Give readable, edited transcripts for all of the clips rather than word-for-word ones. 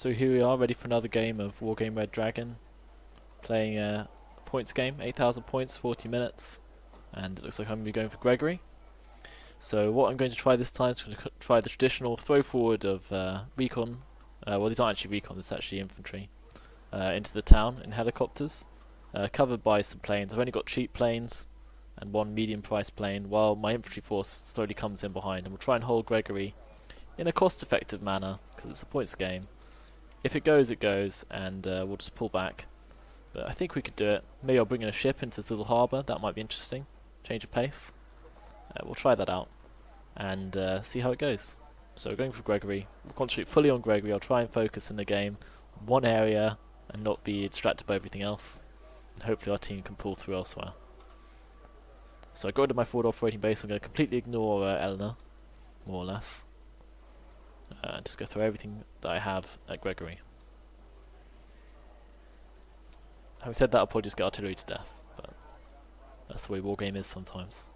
So here we are, ready for another game of Wargame Red Dragon. Playing a points game, 8,000 points, 40 minutes. And it looks like I'm going to be going for Gregory. So what I'm going to try this time is to try the traditional throw forward of recon. Well, these aren't actually recon, it's actually infantry. Into the town in helicopters. Covered by some planes. I've only got cheap planes and one medium priced plane, while my infantry force slowly comes in behind. And we'll try and hold Gregory in a cost effective manner, because it's a points game. If it goes, it goes, and we'll just pull back. But I think we could do it. Maybe I'll bring in a ship into this little harbour, that might be interesting. Change of pace. We'll try that out, and see how it goes. So we're going for Gregory. We'll concentrate fully on Gregory. I'll try and focus in the game on one area, and not be distracted by everything else. And hopefully our team can pull through elsewhere. So I go into my forward operating base. I'm going to completely ignore Eleanor, more or less. Just go through everything that I have at Gregory. Having said that, I'll probably just get artillery to death, but that's the way Wargame is sometimes.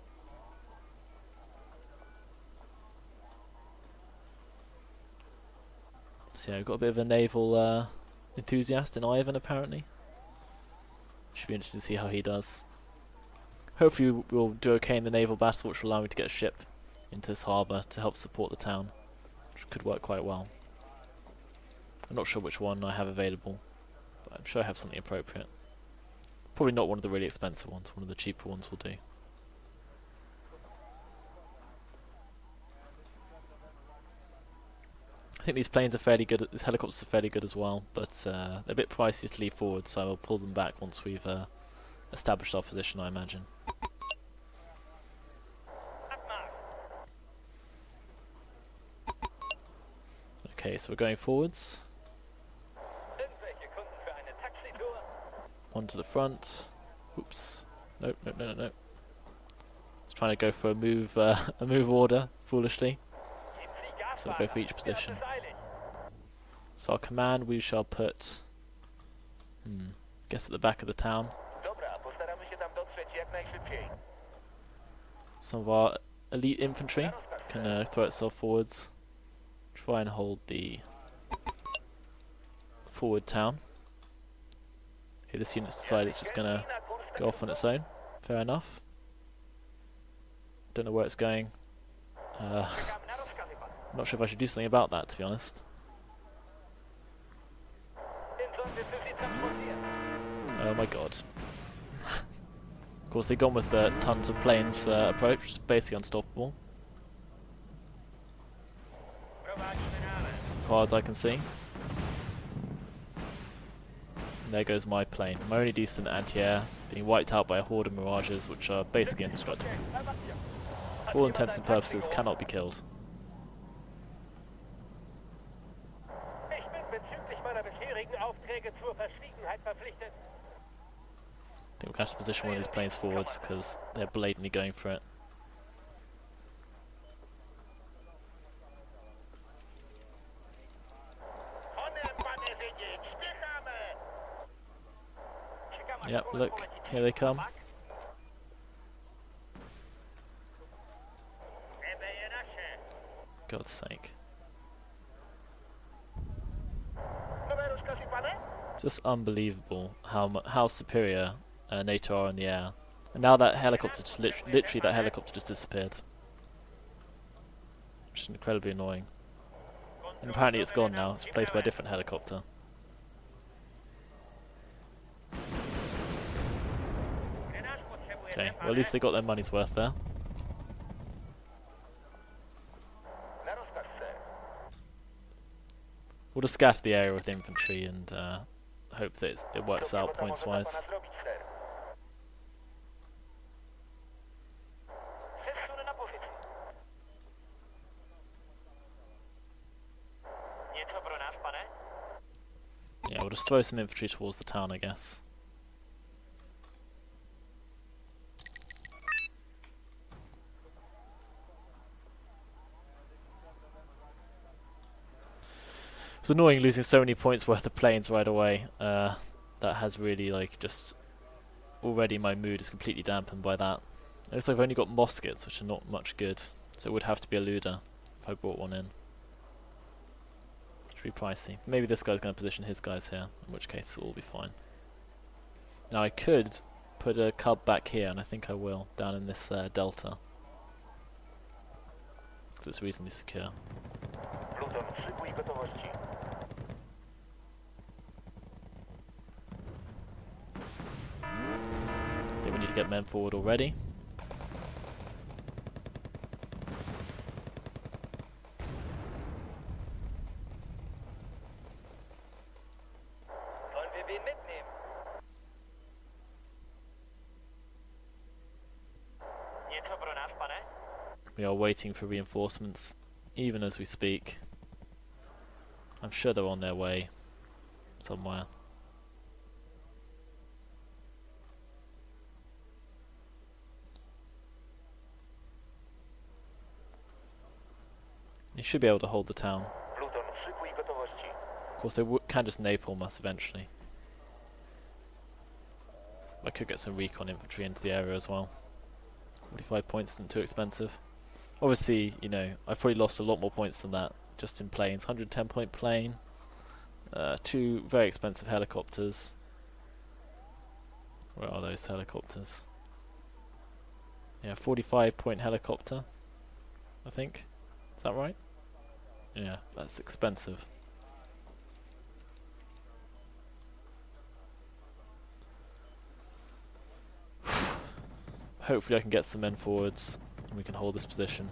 So yeah, we've got a bit of a naval enthusiast in Ivan, apparently. Should be interesting to see how he does. Hopefully we'll do okay in the naval battle, which will allow me to get a ship into this harbour to help support the town, which could work quite well. I'm not sure which one I have available, but I'm sure I have something appropriate. Probably not one of the really expensive ones, one of the cheaper ones will do. I think these planes are fairly good, these helicopters are fairly good as well, but they're a bit pricey to leave forward, so I'll pull them back once we've established our position, I imagine. Okay, so we're going forwards. One to the front. Oops. Nope, nope, no, no, no. Just trying to go for a move order, foolishly. So I'll go for each position. So our command we shall put, guess at the back of the town. Some of our elite infantry can throw itself forwards. Try and hold the forward town. Okay, this unit's decided it's just gonna go off on its own. Fair enough. Don't know where it's going. I'm not sure if I should do something about that, to be honest. Oh my god. Of course, they've gone with the tons of planes approach, which is basically unstoppable. As far as I can see. And there goes my plane. My only decent anti-air being wiped out by a horde of mirages, which are basically indestructible. For all intents and purposes, cannot be killed. I think we'll have to position one of these planes forwards because they're blatantly going for it. Yep, look, here they come. God's sake. It's just unbelievable how superior NATO are in the air. And now that helicopter just literally that helicopter just disappeared. Which is incredibly annoying. And apparently it's gone now, it's replaced by a different helicopter. Okay, well at least they got their money's worth there. We'll just scatter the area with infantry and hope that it works out points-wise. Yeah, we'll just throw some infantry towards the town, I guess. It's annoying losing so many points worth of planes right away. That has really, like, just already my mood is completely dampened by that. It looks like I've only got muskets, which are not much good, so it would have to be a looter if I brought one in. Should be pricey. Maybe this guy's going to position his guys here, in which case it'll all be fine. Now I could put a cub back here, and I think I will, down in this delta. Because it's reasonably secure. I think we need to get men forward already. We are waiting for reinforcements, even as we speak. I'm sure they're on their way somewhere. You should be able to hold the town. Of course, they can just napalm us eventually. I could get some recon infantry into the area as well. 45 points isn't too expensive. Obviously, you know, I've probably lost a lot more points than that just in planes. 110 point plane, 2 very expensive helicopters. Where are those helicopters? Yeah, 45 point helicopter, I think. Is that right? Yeah, that's expensive. Hopefully I can get some men forwards and we can hold this position.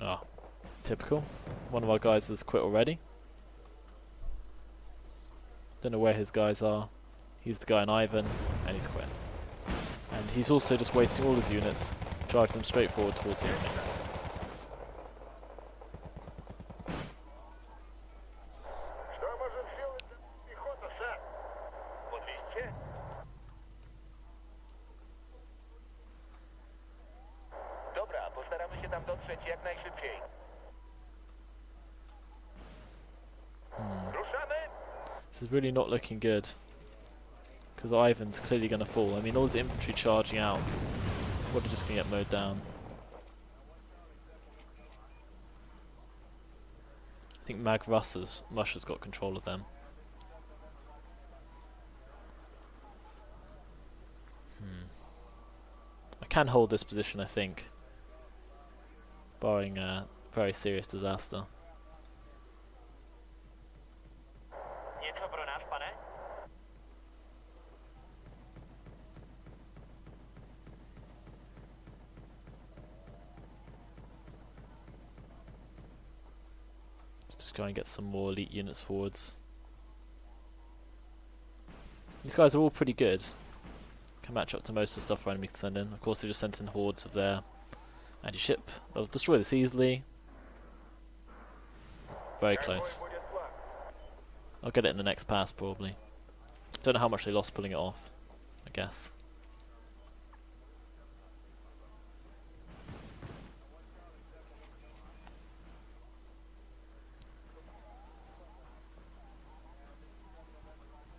Ah, typical. One of our guys has quit already. Don't know where his guys are. He's the guy in Ivan, and he's quit. And he's also just wasting all his units, driving them straight forward towards the enemy. This is really not looking good, because Ivan's clearly going to fall. I mean, all his infantry charging out, probably just going to get mowed down. I think Russia's got control of them. I can hold this position, I think, barring a very serious disaster. Just go and get some more elite units forwards. These guys are all pretty good. Can match up to most of the stuff our enemy can send in. Of course, they just sent in hordes of their anti-ship. They'll destroy this easily. Very close. I'll get it in the next pass probably. Don't know how much they lost pulling it off, I guess.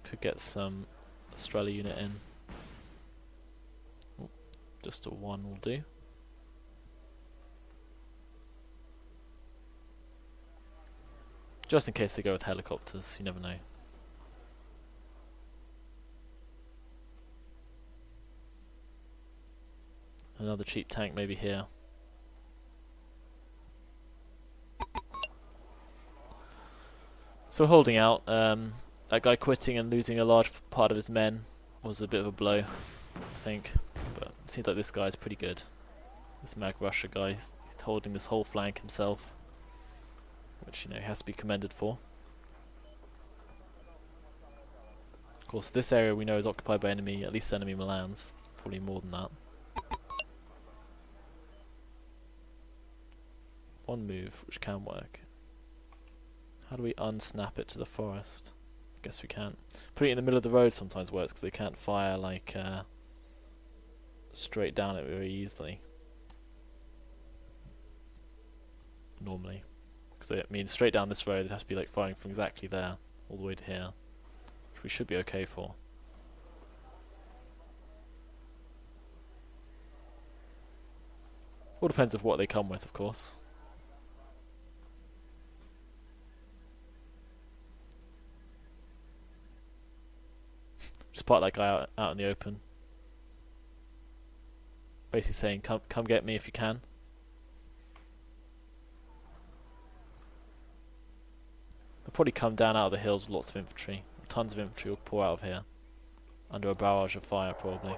Could get some Australia unit in. Ooh, just a 1 will do. Just in case they go with helicopters, you never know. Another cheap tank maybe here. So we're holding out. That guy quitting and losing a large part of his men was a bit of a blow, I think. But it seems like this guy's pretty good. This Russia guy, he's holding this whole flank himself, which, you know, he has to be commended for. Of course, this area we know is occupied by enemy, at least enemy Milans. Probably more than that. One move, which can work. How do we unsnap it to the forest? I guess we can't. Putting it in the middle of the road sometimes works because they can't fire like straight down it very easily. Normally. Because I mean, straight down this road it has to be like firing from exactly there all the way to here. Which we should be okay for. All depends on what they come with, of course. Just part that guy out in the open. Basically saying, come get me if you can. They'll probably come down out of the hills with lots of infantry. Tons of infantry will pour out of here. Under a barrage of fire, probably.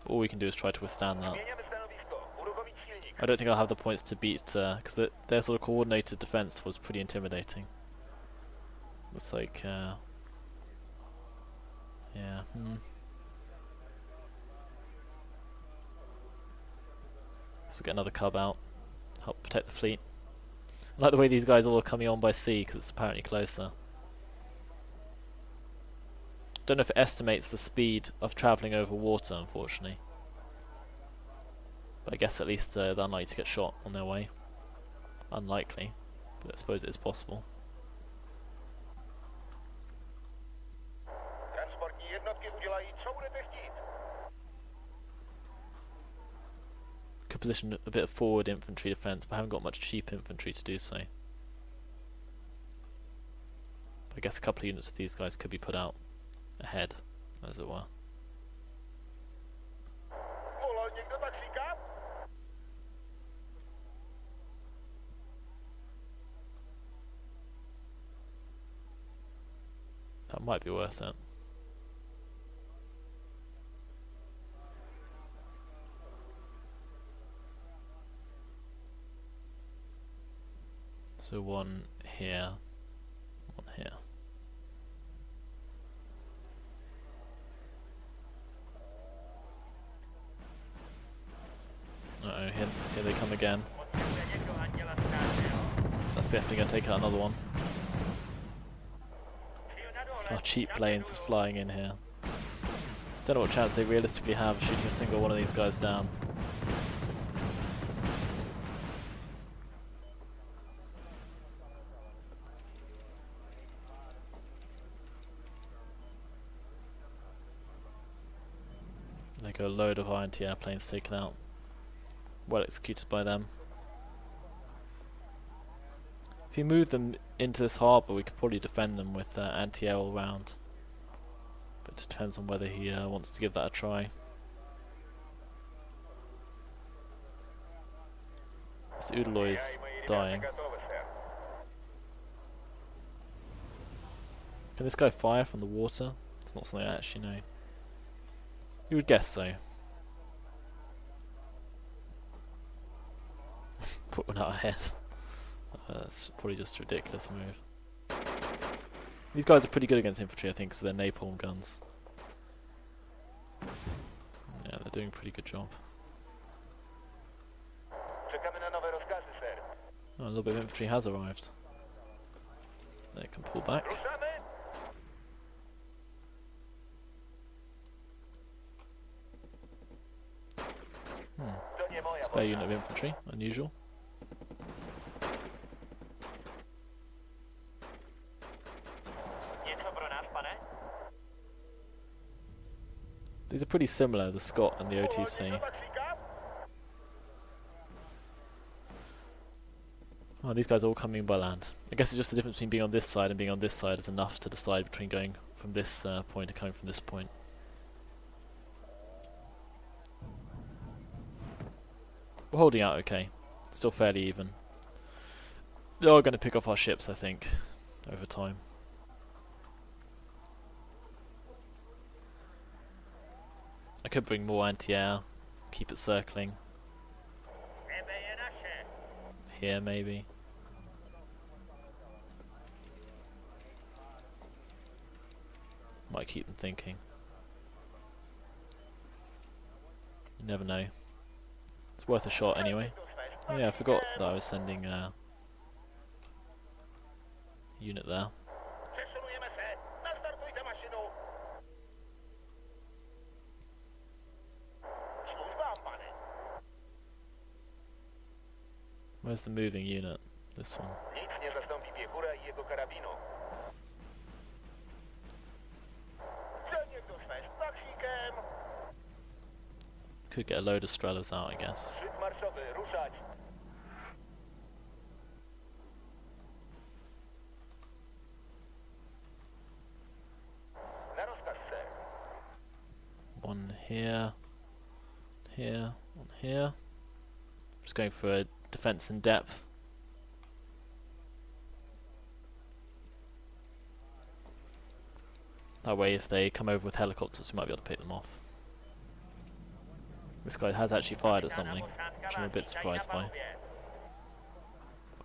All we can do is try to withstand that. I don't think I'll have the points to beat, because their sort of coordinated defense was pretty intimidating. Looks like, yeah. So we'll get another cub out, help protect the fleet. I like the way these guys all are coming on by sea, because it's apparently closer. Don't know if it estimates the speed of travelling over water, unfortunately. But I guess at least they're unlikely to get shot on their way. Unlikely, but I suppose it is possible. Could position a bit of forward infantry defence, but I haven't got much cheap infantry to do so. But I guess a couple of units of these guys could be put out ahead, as it were. That might be worth it. So one here, one here. Uh-oh, here they come again. That's definitely going to take out another one. Our cheap planes is flying in here. Don't know what chance they realistically have of shooting a single one of these guys down. There go a load of our anti-airplanes taken out. Well executed by them. If you move them into this harbour, we could probably defend them with anti-air all round. But it just depends on whether he wants to give that a try. This Udaloy is dying. Can this guy fire from the water? It's not something I actually know. You would guess so. Put one out ahead. That's probably just a ridiculous move. These guys are pretty good against infantry, I think, because they're napalm guns. Yeah, they're doing a pretty good job. Oh, a little bit of infantry has arrived. They can pull back. Spare unit of infantry, unusual. These are pretty similar, the Scott and the OTC. Oh, these guys are all coming by land. I guess it's just the difference between being on this side and being on this side is enough to decide between going from this point and coming from this point. We're holding out okay. Still fairly even. They are going to pick off our ships, I think, over time. I could bring more anti-air, keep it circling. Here, maybe. Might keep them thinking. You never know. It's worth a shot anyway. Oh yeah, I forgot that I was sending a unit there. Where's the moving unit? This one. Could get a load of Strellas out, I guess. One here, here, one here. Just going for a defense in depth. That way, if they come over with helicopters, we might be able to pick them off. This guy has actually fired at something, which I'm a bit surprised by.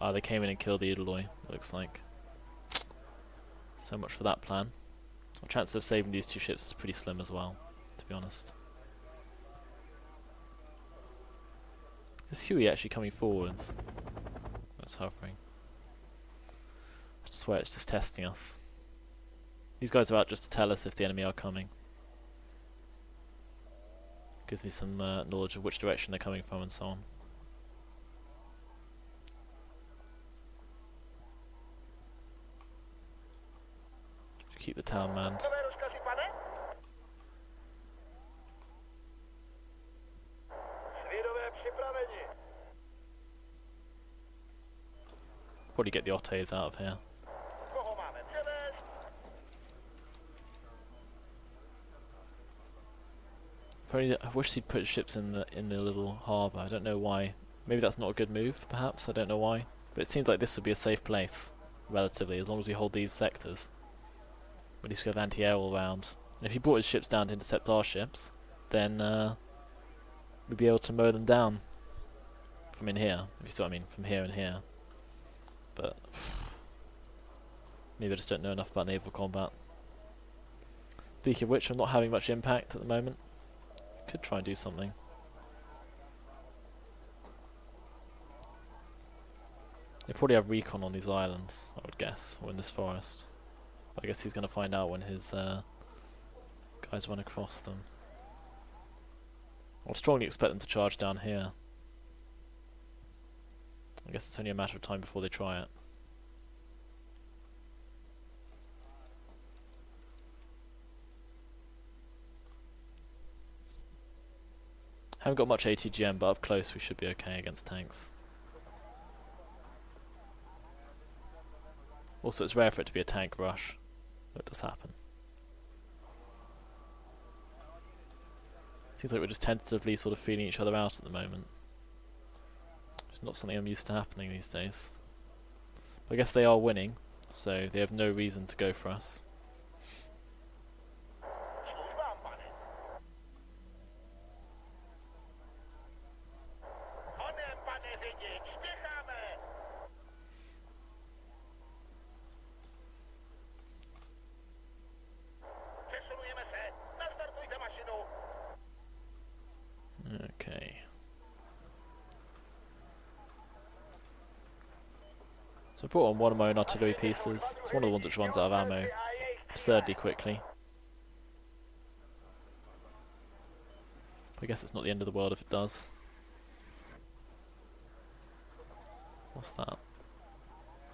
Ah, they came in and killed the Udaloy, looks like. So much for that plan. Our chance of saving these two ships is pretty slim as well, to be honest. Is Huey actually coming forwards? That's hovering. I swear it's just testing us. These guys are out just to tell us if the enemy are coming. Gives me some knowledge of which direction they're coming from and so on. Keep the town manned. Probably get the Ottes out of here. I wish he'd put ships in the little harbour. I don't know why. Maybe that's not a good move, perhaps. I don't know why. But it seems like this would be a safe place, relatively, as long as we hold these sectors. At least we have anti-air all around. And if he brought his ships down to intercept our ships, then we'd be able to mow them down from in here. If you see what I mean, from here and here. But maybe I just don't know enough about naval combat. Speaking of which, I'm not having much impact at the moment. Could try and do something. They probably have recon on these islands, I would guess, or in this forest. But I guess he's going to find out when his guys run across them. I would strongly expect them to charge down here. I guess it's only a matter of time before they try it. Haven't got much ATGM, but up close we should be okay against tanks. Also, it's rare for it to be a tank rush, but it does happen. Seems like we're just tentatively sort of feeling each other out at the moment. It's not something I'm used to happening these days. But I guess they are winning, so they have no reason to go for us. Okay. So I brought on one of my own artillery pieces. It's one of the ones which runs out of ammo absurdly quickly. I guess it's not the end of the world if it does. What's that?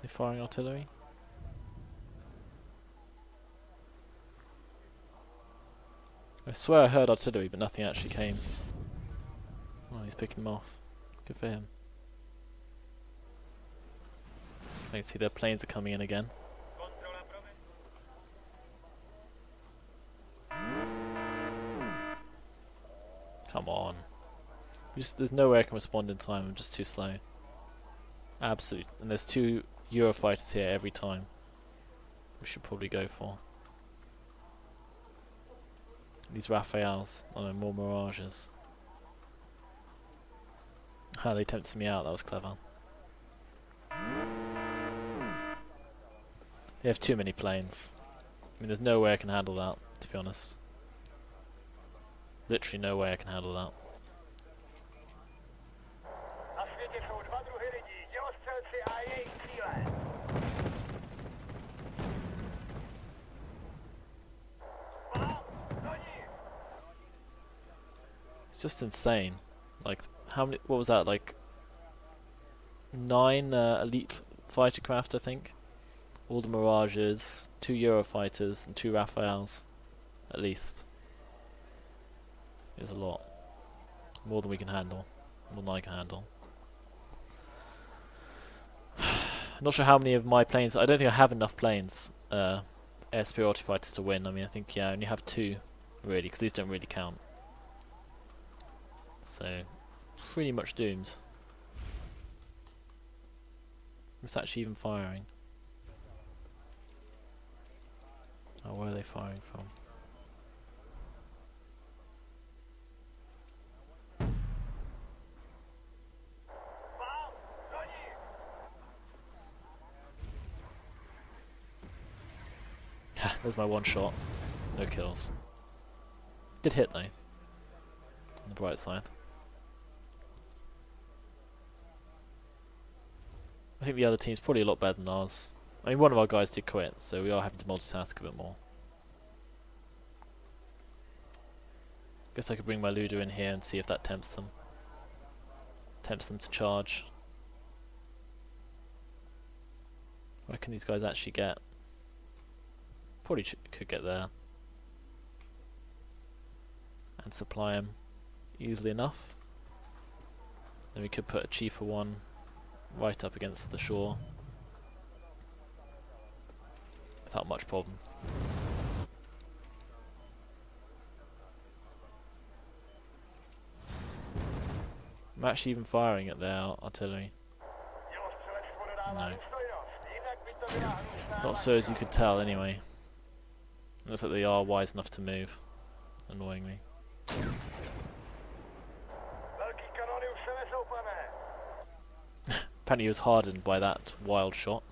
They're firing artillery? I swear I heard artillery, but nothing actually came. Oh, he's picking them off. Good for him. I can see their planes are coming in again. Come on. There's no way I can respond in time, I'm just too slow. Absolutely. And there's 2 Eurofighters here every time. We should probably go for these Raphaels. Oh no, more Mirages. Ah, they tempted me out, that was clever. They have too many planes. I mean, there's no way I can handle that, to be honest. Literally no way I can handle that. It's just insane. Like, how many, what was that, like 9 elite fighter craft, I think? All the Mirages, 2 Eurofighters and 2 Raphaels, at least. Is a lot. More than we can handle. More than I can handle. Not sure how many of my planes. I don't think I have enough planes, air superiority fighters to win. I mean, I think I only have 2, really, because these don't really count. So, pretty much doomed. It's actually even firing. Oh, where are they firing from? There's my one shot. No kills. Did hit though. On the bright side. I think the other team's probably a lot better than ours. I mean, one of our guys did quit, so we are having to multitask a bit more. Guess I could bring my Ludo in here and see if that tempts them. Tempts them to charge. Where can these guys actually get? Probably could get there. And supply them easily enough. Then we could put a cheaper one right up against the shore. Without much problem. I'm actually even firing at their artillery. No. Not so as you could tell anyway. Looks like they are wise enough to move. Annoyingly. Apparently he was hardened by that wild shot.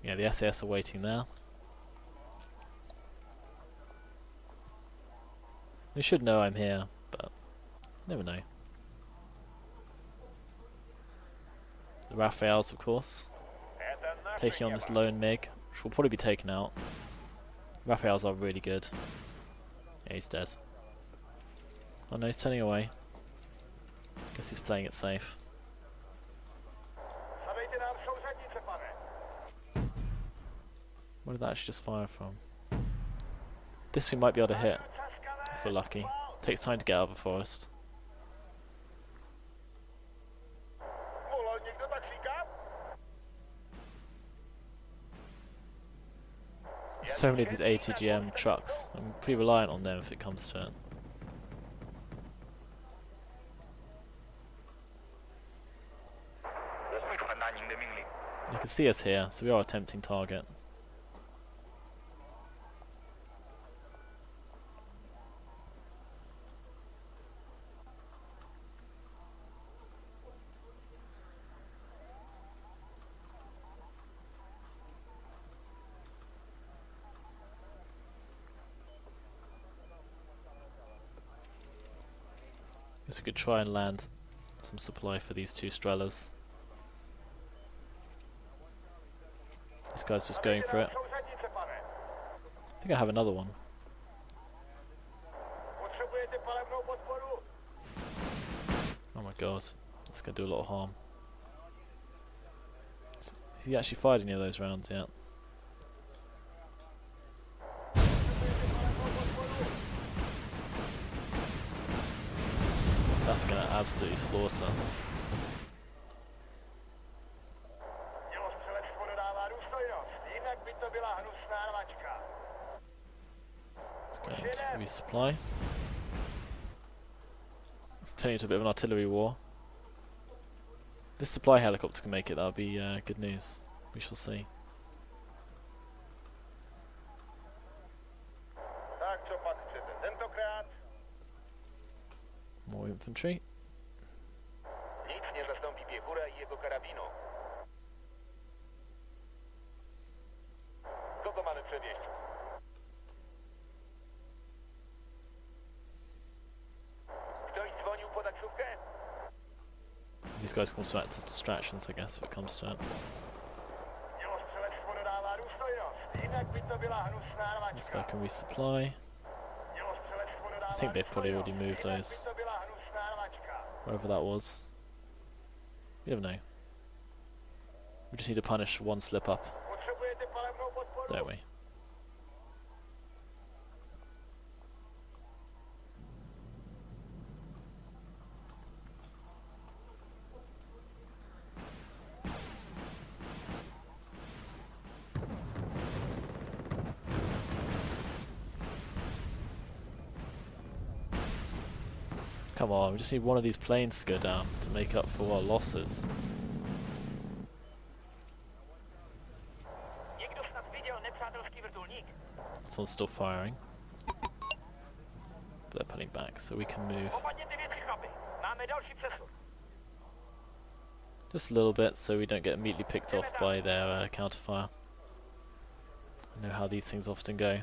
Yeah, the SAS are waiting there. They should know I'm here, but never know. The Raphaels, of course, taking on this lone MiG, which will probably be taken out. Raphaels are really good. Yeah, he's dead. Oh no, he's turning away. Guess he's playing it safe. Where did that actually just fire from? This we might be able to hit, if we're lucky. Takes time to get out of the forest. So many of these ATGM trucks. I'm pretty reliant on them if it comes to it. You can see us here, so we are a tempting target. Guess we could try and land some supply for these 2 Strellas. This guy's just going for it. I think I have another one. Oh my god, that's going to do a lot of harm. Has he actually fired any of those rounds yet? That's going to absolutely slaughter. It's going to resupply. It's turning into a bit of an artillery war. This supply helicopter can make it, that would be good news. We shall see. More infantry. These guys can also act as distractions, I guess, if it comes to it. This guy can resupply. I think they've probably already moved those. Wherever that was. You never know. We just need to punish one slip up, don't we? Come on, we just need one of these planes to go down to make up for our losses. This one's still firing. But they're pulling back, so we can move. Just a little bit, so we don't get immediately picked off by their counterfire. I know how these things often go.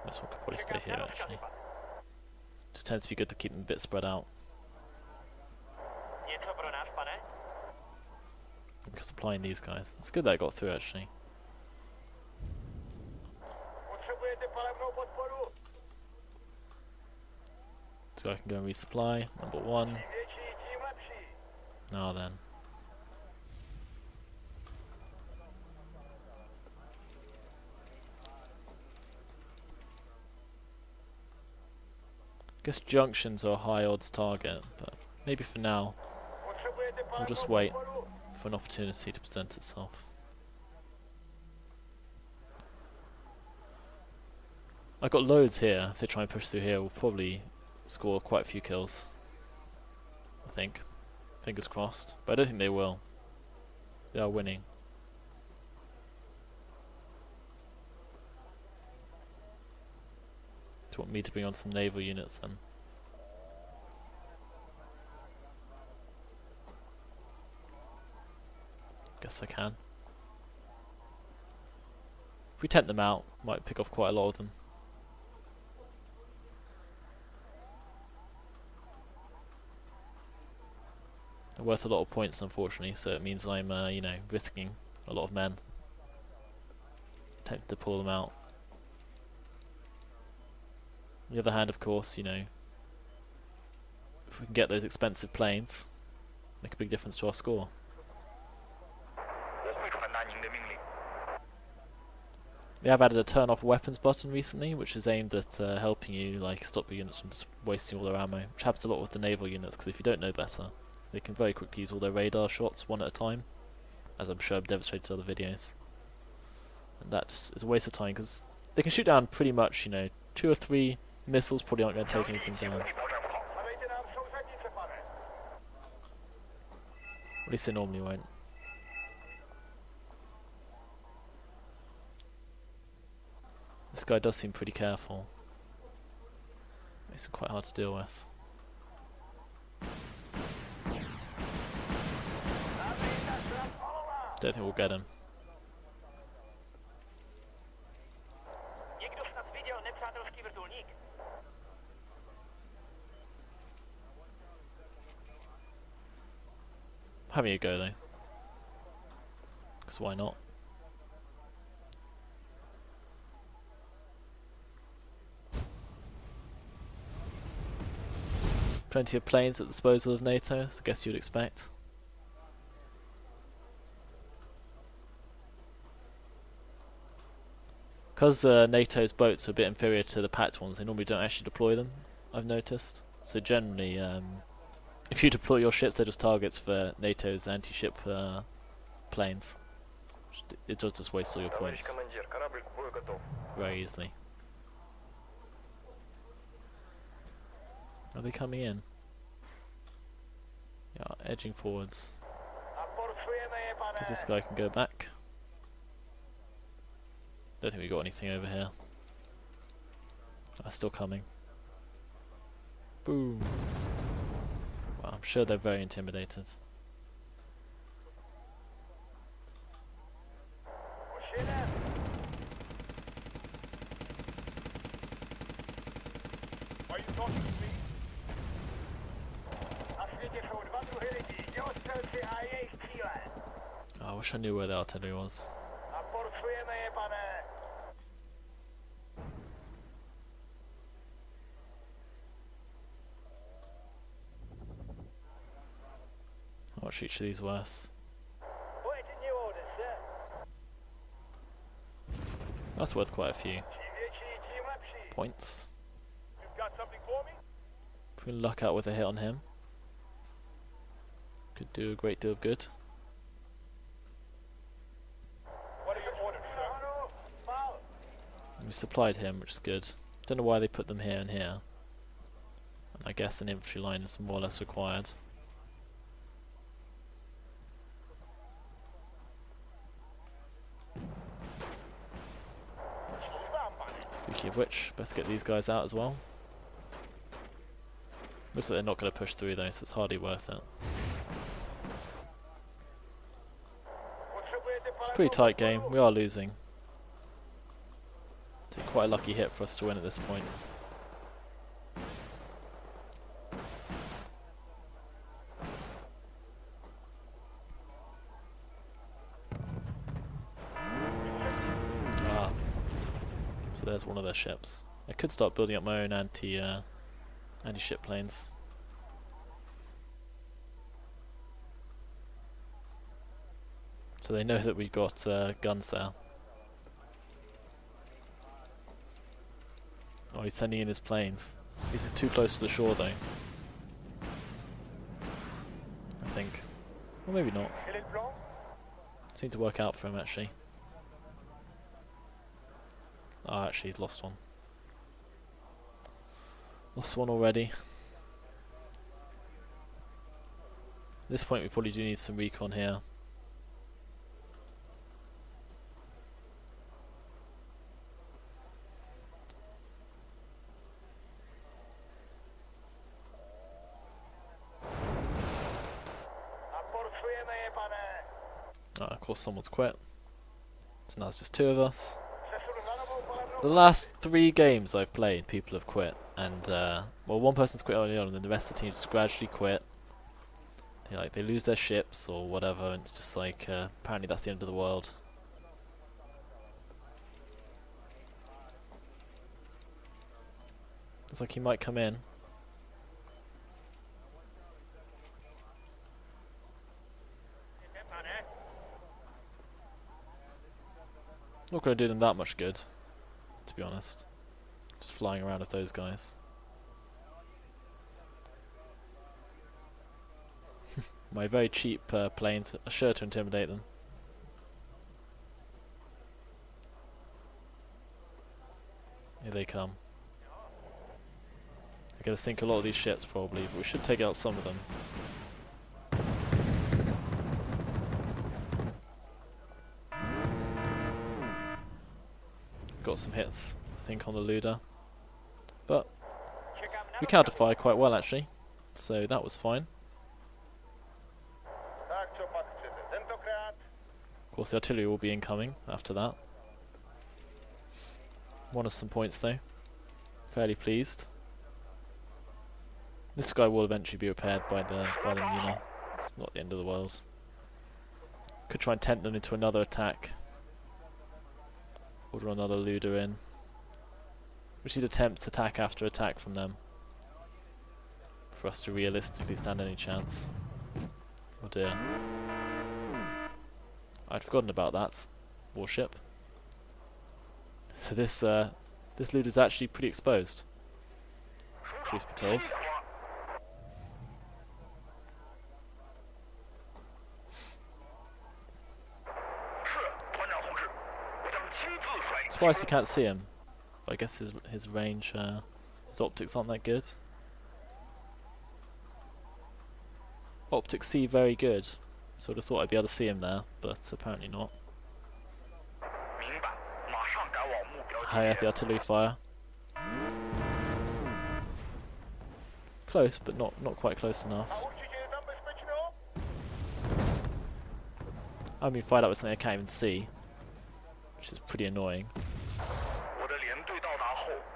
This one could probably stay here, actually. Just tends to be good to keep them a bit spread out. I'm supplying these guys. It's good that I got through, actually. So I can go and resupply. Number one. Now then. I guess junctions are a high odds target, but maybe for now we'll just wait for an opportunity to present itself. I've got loads here. If they try and push through here, we'll probably score quite a few kills. I think. Fingers crossed. But I don't think they will. They are winning. Do you want me to bring on some naval units then? Guess I can. If we tempt them out, might pick off quite a lot of them. They're worth a lot of points, unfortunately, so it means I'm, you know, risking a lot of men. Tempted to pull them out. On the other hand, of course, you know, if we can get those expensive planes, make a big difference to our score. They have added a turn off weapons button recently, which is aimed at helping you like stop your units from just wasting all their ammo, which happens a lot with the naval units, because if you don't know better, they can very quickly use all their radar shots one at a time, as I'm sure I've demonstrated in other videos. And that is a waste of time, because they can shoot down pretty much, you know, 2 or 3 missiles probably aren't going to take anything down. At least they normally won't. This guy does seem pretty careful. Makes him quite hard to deal with. Don't think we'll get him. Having a go though. Because why not? Plenty of planes at the disposal of NATO, so I guess you'd expect. Because NATO's boats are a bit inferior to the packed ones, they normally don't actually deploy them, I've noticed. So generally, if you deploy your ships, they're just targets for NATO's anti-ship planes. It does just waste all your points very easily. Are they coming in? Yeah, edging forwards. Because this guy can go back. Don't think we got anything over here. Still coming. Boom. Well, I'm sure they're very intimidated. Are you talking to me? Oh, I wish I knew where the artillery was. much each of these worth? That's worth quite a few points. If we can luck out with a hit on him, could do a great deal of good. And we supplied him, which is good. Don't know why they put them here and here. And I guess an infantry line is more or less required. Speaking of which, best get these guys out as well. Looks like they're not going to push through though, so it's hardly worth it. It's a pretty tight game. We are losing. Take quite a lucky hit for us to win at this point. Ah, so there's one of their ships. I could start building up my own anti-ship planes. So they know that we've got guns there. Oh, he's sending in his planes. These are too close to the shore though. I think. Or maybe not. Seemed to work out for him actually. Ah, actually he's lost one. Lost one already. At this point we probably do need some recon here. Of course someone's quit. So now it's just two of us. The last 3 games I've played, people have quit. And, well, one person's quit early on and then the rest of the team just gradually quit. They lose their ships or whatever, and it's just like, apparently that's the end of the world. Looks like he might come in. Not going to do them that much good, to be honest. Just flying around with those guys. My very cheap planes are sure to intimidate them. Here they come. They're going to sink a lot of these ships probably, but we should take out some of them. Got some hits, I think, on the Luda. But we counter-fire quite well actually, so that was fine. Of course the artillery will be incoming after that. Won us some points though. Fairly pleased. This guy will eventually be repaired by them, you know. It's not the end of the world. Could try and tempt them into another attack. Order another Luda in. We should attempt attack after attack from them for us to realistically stand any chance. Oh dear. I'd forgotten about that warship. So this Luda's actually pretty exposed, truth be told. Surprised you can't see him, but I guess his range, his optics aren't that good. Optics see very good. Sort of thought I'd be able to see him there, but apparently not. High at the artillery fire. Close, but not quite close enough. I mean, fired up with something I can't even see, which is pretty annoying.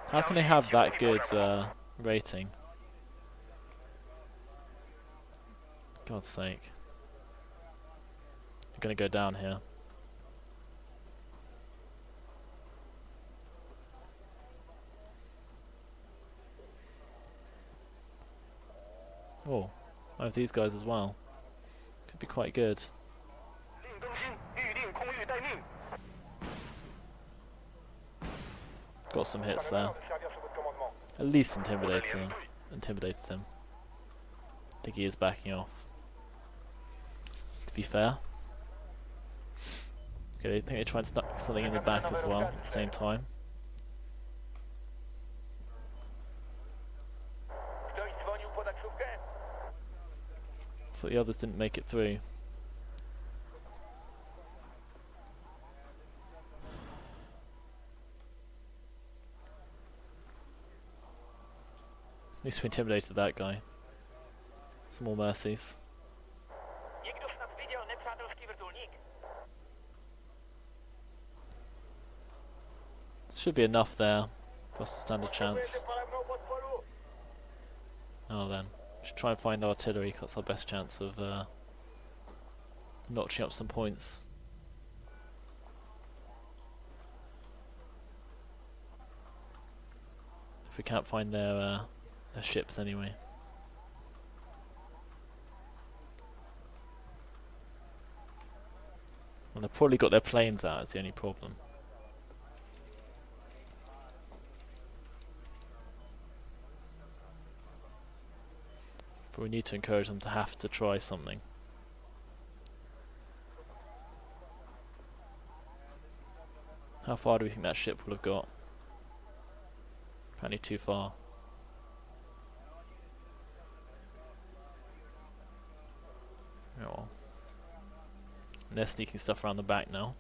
How can they have that good rating? God's sake. I'm gonna go down here. Oh, I have these guys as well. Could be quite good. Got some hits there. At least intimidated him. I think he is backing off. To be fair. Okay, I think they try and snuck something in the back as well at the same time. So the others didn't make it through. At least we intimidated that guy. Some more mercies. Should be enough there for us to stand a chance. Oh then. Should try and find the artillery because that's our best chance of notching up some points. If we can't find their ships anyway. Well, they've probably got their planes out, is the only problem. But we need to encourage them to have to try something. How far do we think that ship will have got? Apparently too far. Oh well. And they're sneaking stuff around the back now.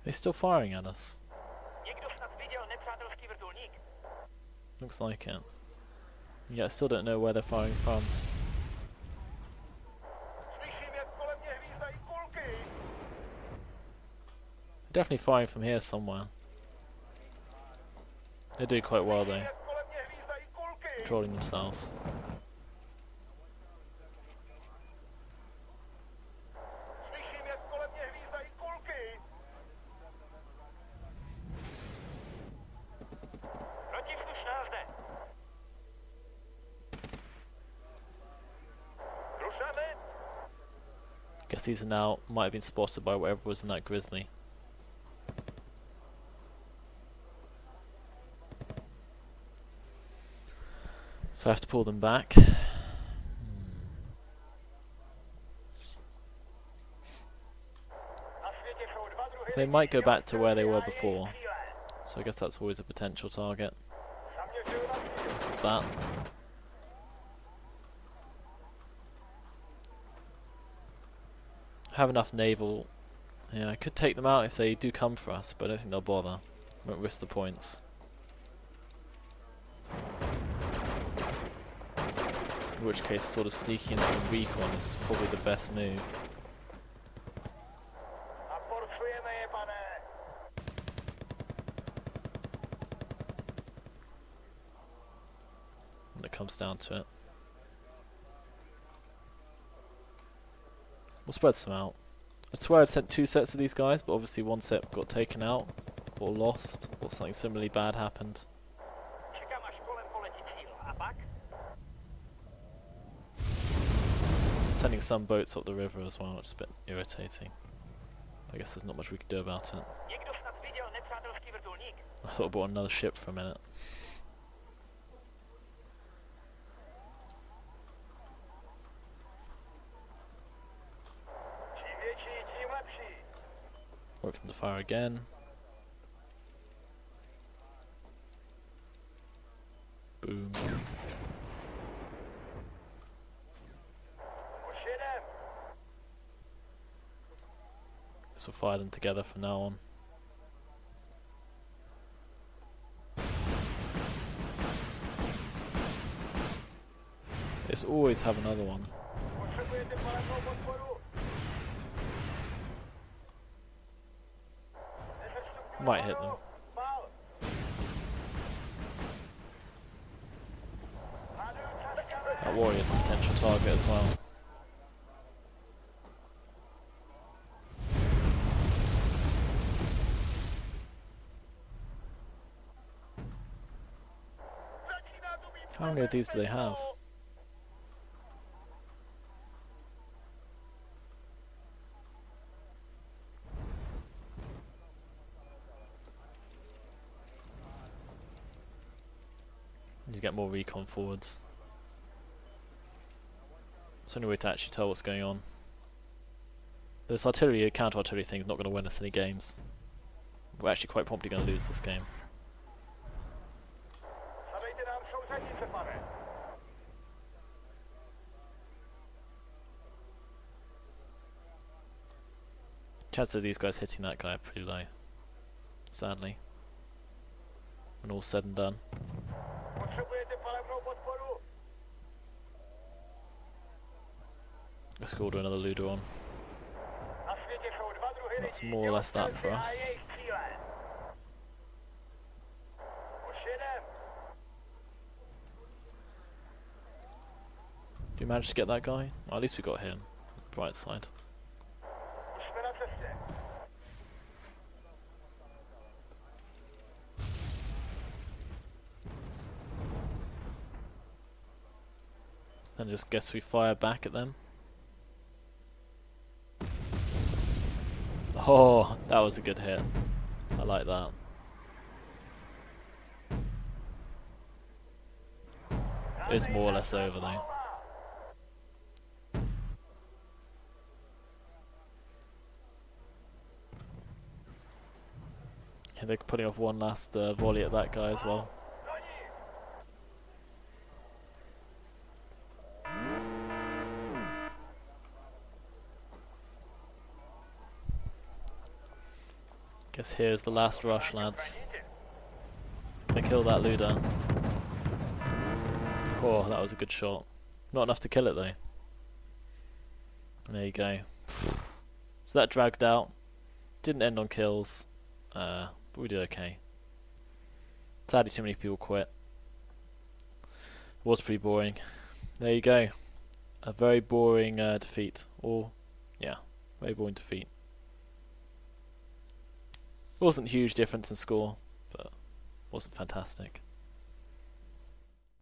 They're still firing at us. Looks like it. Yeah, I still don't know where they're firing from. They're definitely firing from here somewhere. They do quite well though. Controlling themselves. Guess these are now might have been spotted by whatever was in that grizzly. So I have to pull them back. They might go back to where they were before, so I guess that's always a potential target. This is that. Have enough naval. Yeah, I could take them out if they do come for us, but I don't think they'll bother. Won't risk the points. In which case, sort of sneaking in some recon is probably the best move. When it comes down to it. We'll spread some out. I swear I'd sent 2 sets of these guys, but obviously one set got taken out, or lost, or something similarly bad happened. Sending some boats up the river as well, which is a bit irritating. I guess there's not much we can do about it. I thought I bought another ship for a minute. Wait for them to fire again. Boom. Guess we'll fire them together from now on. Let's always have another one. Might hit them. That warrior's a potential target as well. How many of these do they have? Need to get more recon forwards. It's the only way to actually tell what's going on. This artillery, counter-artillery thing is not going to win us any games. We're actually quite promptly going to lose this game. Chances of these guys hitting that guy are pretty low, sadly, when all's said and done. Let's order another looter on. That's more or less that for us. Do you manage to get that guy? Well, at least we got him. Bright side. And just guess we fire back at them. Oh, that was a good hit. I like that. It's more or less over though. Yeah, they're putting off one last volley at that guy as well. Guess here's the last rush, lads. They kill that looter. Oh, that was a good shot. Not enough to kill it though. There you go. So that dragged out. Didn't end on kills. But we did okay. Sadly, too many people quit. It was pretty boring. There you go. A very boring defeat. Or, yeah, very boring defeat. It wasn't a huge difference in score, but wasn't fantastic.